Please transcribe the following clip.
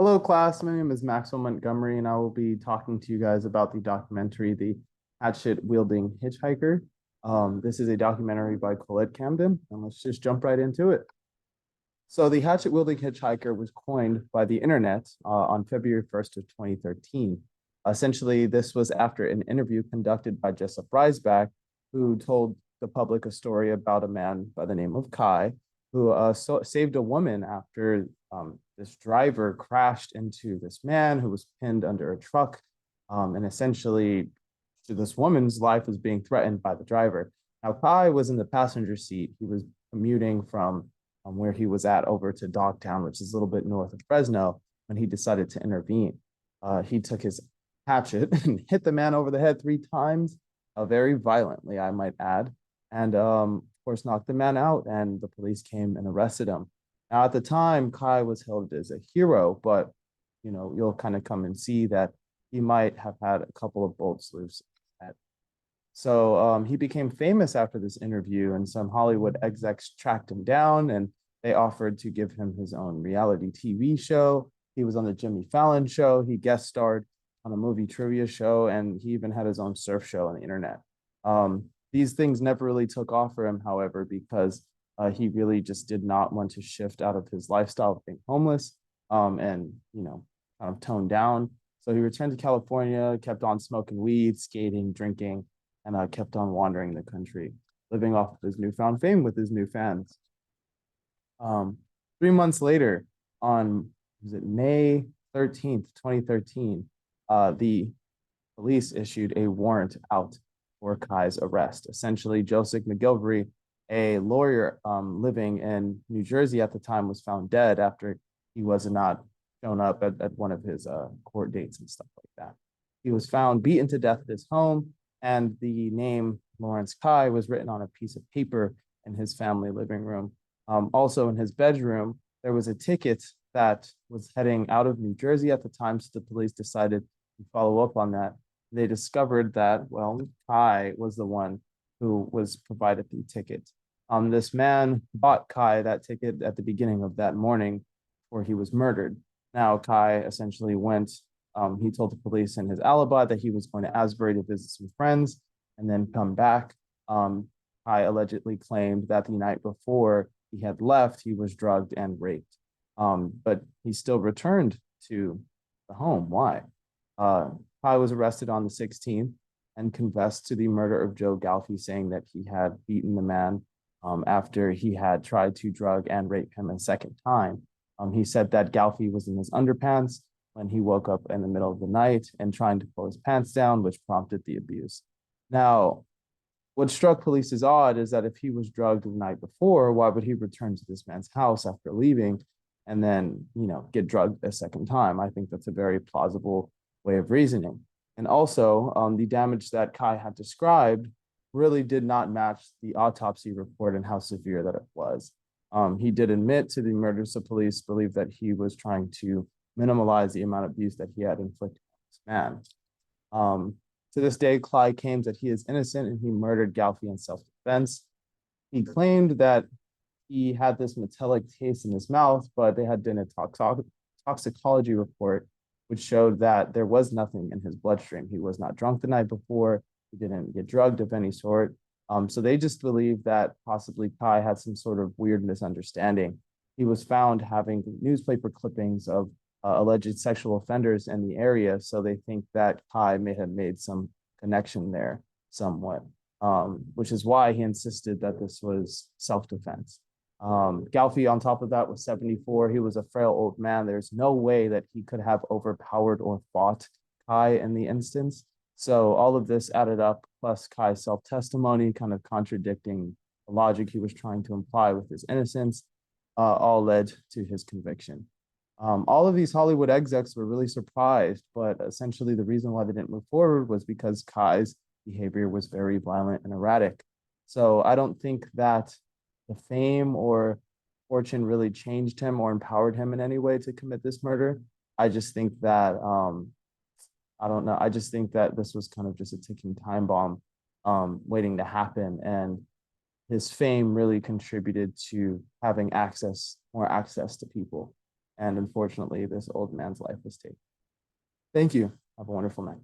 Hello, class. My name is Maxwell Montgomery, and I will be talking to you guys about the documentary, The Hatchet Wielding Hitchhiker. This is a documentary by Colette Camden, and let's just jump right into it. So, The Hatchet Wielding Hitchhiker was coined by the internet on February 1st of 2013. Essentially, this was after an interview conducted by Jessup Reisbach, who told the public a story about a man by the name of Kai, who saved a woman after this driver crashed into this man who was pinned under a truck. And essentially, this woman's life was being threatened by the driver. Now, Kai was in the passenger seat. He was commuting from where he was at over to Dogtown, which is a little bit north of Fresno, when he decided to intervene. He took his hatchet and hit the man over the head 3 times, very violently, I might add, and of course knocked the man out. And the police came and arrested him. Now, at the time, Kai was hailed as a hero, but you'll kind of come and see that he might have had a couple of bullets loose. So he became famous after this interview, and some Hollywood execs tracked him down and they offered to give him his own reality TV show. He was on the Jimmy Fallon show. He guest starred on a movie trivia show, and he even had his own surf show on the internet. These things never really took off for him, however, because he really just did not want to shift out of his lifestyle of being homeless and, kind of toned down. So he returned to California, kept on smoking weed, skating, drinking, and kept on wandering the country, living off of his newfound fame with his new fans. 3 months later, on was it May 13th, 2013, the police issued a warrant out for Kai's arrest. Essentially, Joseph McGilvery, a lawyer living in New Jersey at the time, was found dead after he was not shown up at one of his court dates and stuff like that. He was found beaten to death at his home, and the name Lawrence Kai was written on a piece of paper in his family living room. Also, in his bedroom, there was a ticket that was heading out of New Jersey at the time, so the police decided to follow up on that. They discovered that, well, Kai was the one who was provided the ticket. This man bought Kai that ticket at the beginning of that morning before he was murdered. Now, Kai essentially went, he told the police in his alibi that he was going to Asbury to visit some friends and then come back. Kai allegedly claimed that the night before he had left, he was drugged and raped. But he still returned to the home. Why? Kai was arrested on the 16th and confessed to the murder of Joe Galfy, saying that he had beaten the man after he had tried to drug and rape him a second time. He said that Galfy was in his underpants when he woke up in the middle of the night and trying to pull his pants down, which prompted the abuse. Now, what struck police as odd is that if he was drugged the night before, why would he return to this man's house after leaving and then, get drugged a second time? I think that's a very plausible way of reasoning. And also, the damage that Kai had described really did not match the autopsy report and how severe that it was. He did admit to the murder, so police believe that he was trying to minimize the amount of abuse that he had inflicted on this man. To this day, Clyde claims that he is innocent and he murdered Galfy in self-defense. He claimed that he had this metallic taste in his mouth, but they had done a toxicology report, which showed that there was nothing in his bloodstream. He was not drunk the night before. He didn't get drugged of any sort. So they just believe that possibly Kai had some sort of weird misunderstanding. He was found having newspaper clippings of alleged sexual offenders in the area, so they think that Kai may have made some connection there somewhat, which is why he insisted that this was self-defense. Galfy, on top of that, was 74. He was a frail old man. There's no way that he could have overpowered or fought Kai in the instance. So all of this added up, plus Kai's self-testimony kind of contradicting the logic he was trying to imply with his innocence, all led to his conviction. All of these Hollywood execs were really surprised, but essentially the reason why they didn't move forward was because Kai's behavior was very violent and erratic. So I don't think that the fame or fortune really changed him or empowered him in any way to commit this murder. I just think that I don't know. I just think that this was kind of just a ticking time bomb waiting to happen. And his fame really contributed to having more access to people. And unfortunately, this old man's life was taken. Thank you. Have a wonderful night.